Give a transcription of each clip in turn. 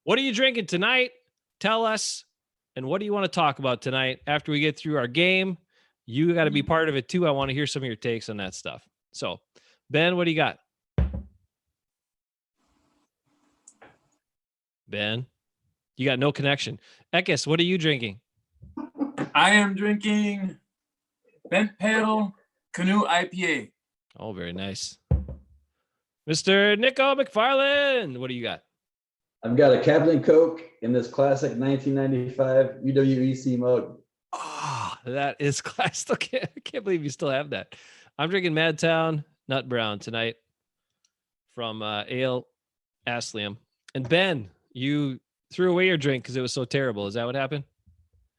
What are you drinking tonight? Tell us. And what do you want to talk about tonight after we get through our game? You got to be part of it too. I want to hear some of your takes on that stuff. So, Ben, what do you got? Ben, you got no connection. Ekis, what are you drinking? I am drinking Bent Paddle Canoe IPA. Oh, very nice. Mr. Nico McFarland, what do you got? I've got a Captain Coke in this classic 1995 UWEC mug. Oh, that is class. Okay, I can't believe you still have that. I'm drinking Madtown Nut Brown tonight from Ale Aslium. And Ben, you threw away your drink because it was so terrible. Is that what happened?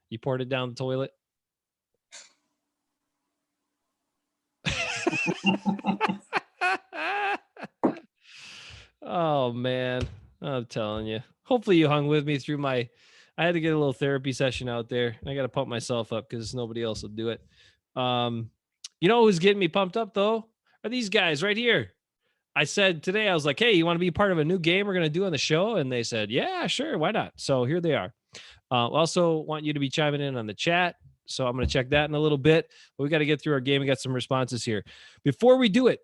You poured it down the toilet? Oh, man. I'm telling you. Hopefully you hung with me through I had to get a little therapy session out there. I got to pump myself up because nobody else will do it. You know who's getting me pumped up, though? Are these guys right here. I said today, I was like, hey, you want to be part of a new game we're going to do on the show? And they said, yeah, sure. Why not? So here they are. Also want you to be chiming in on the chat. So I'm going to check that in a little bit. But we got to get through our game. We got some responses here. Before we do it,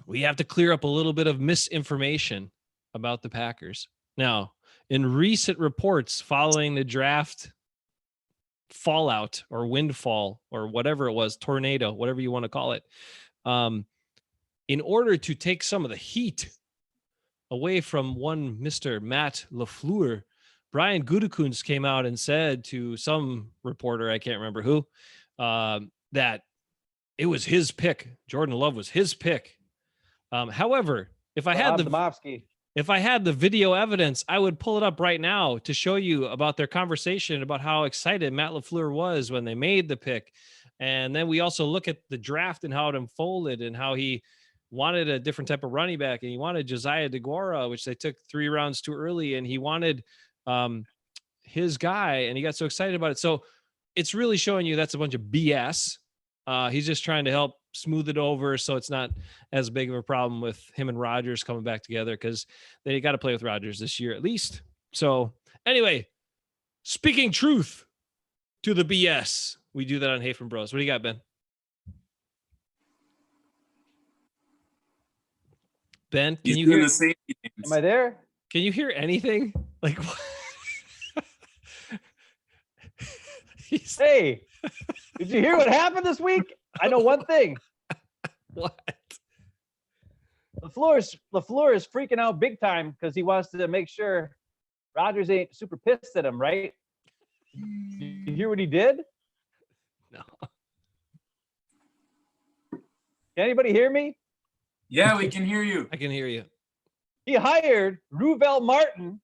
we have to clear up a little bit of misinformation about the Packers. Now, in recent reports following the draft fallout or windfall or whatever it was, tornado, whatever you want to call it, in order to take some of the heat away from one Mr. Matt LaFleur, Brian Gutekunst came out and said to some reporter, I can't remember who, that it was his pick. Jordan Love was his pick. However, if I had the video evidence, I would pull it up right now to show you about their conversation about how excited Matt LaFleur was when they made the pick. And then we also look at the draft and how it unfolded and how he wanted a different type of running back. And he wanted Josiah DeGuara, which they took 3 rounds too early. And he wanted his guy, and he got so excited about it. So it's really showing you that's a bunch of BS. He's just trying to help smooth it over so it's not as big of a problem with him and Rodgers coming back together, because they got to play with Rodgers this year at least. So anyway, speaking truth to the BS, we do that on Hafeman Bros. What do you got, Ben? Ben, can you hear the same games. Am I there? Can you hear anything? Like what? Hey, did you hear what happened this week? I know one thing. What? LaFleur is freaking out big time because he wants to make sure Rodgers ain't super pissed at him, right? You hear what he did? No. Can anybody hear me? Yeah, we can hear you. I can hear you. He hired Ruvel Martin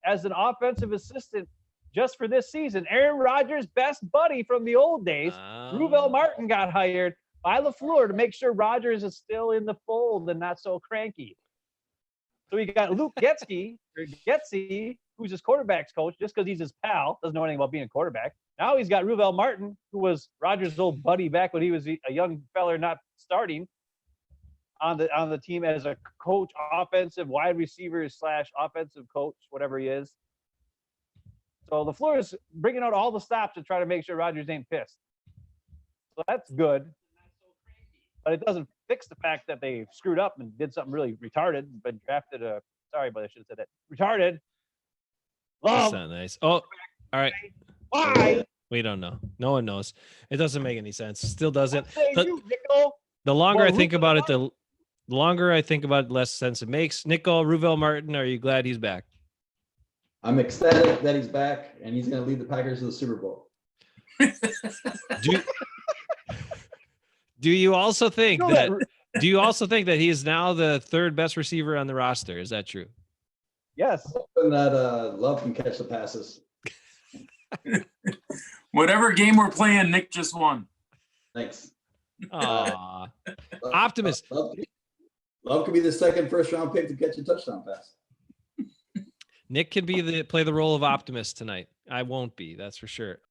as an offensive assistant just for this season. Aaron Rodgers' best buddy from the old days. Ruvel Martin got hired by LaFleur to make sure Rodgers is still in the fold and not so cranky. So he got Luke Getsy, who's his quarterback's coach, just because he's his pal, doesn't know anything about being a quarterback. Now he's got Ruvel Martin, who was Rodgers' old buddy back when he was a young feller not starting on the team as a coach, offensive wide receiver / offensive coach, whatever he is. So LaFleur is bringing out all the stops to try to make sure Rodgers ain't pissed. So that's good. But it doesn't fix the fact that they screwed up and did something really retarded, but drafted sorry, but I should have said that. Retarded. That's not nice. Oh, all right. Why? We don't know. No one knows. It doesn't make any sense. Still doesn't. The longer I think about it, the longer I think about it, less sense it makes. Nico, Ruvel Martin, are you glad he's back? I'm ecstatic that he's back, and he's going to lead the Packers to the Super Bowl. Do you also think that he is now the 3rd best receiver on the roster? Is that true? Yes. And that Love can catch the passes. Whatever game we're playing, Nick just won. Thanks. Aw. Optimist. Love could be the 2nd first-round pick to catch a touchdown pass. Nick can play the role of optimist tonight. I won't be, that's for sure.